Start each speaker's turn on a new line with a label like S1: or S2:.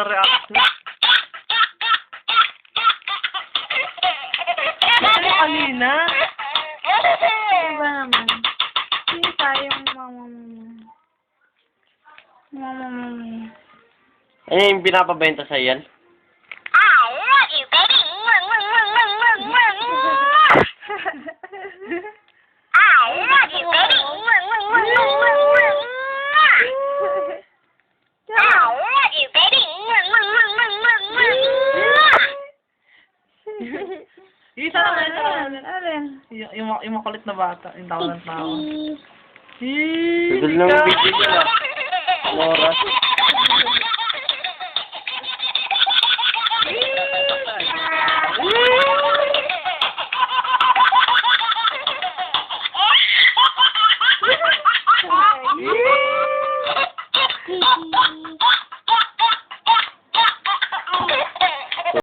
S1: react na. Ano kanina?
S2: Diba naman? Hindi tayong
S3: Ano yung pinapabenta sa yan?
S4: I love you, baby. I love you, baby. I love you, baby.
S1: Isa lang.
S2: Alin?
S1: Yung makulit na bata. Yung tao ng tao.
S3: Tagal ng video ko na. Ano oras?
S4: Hehehe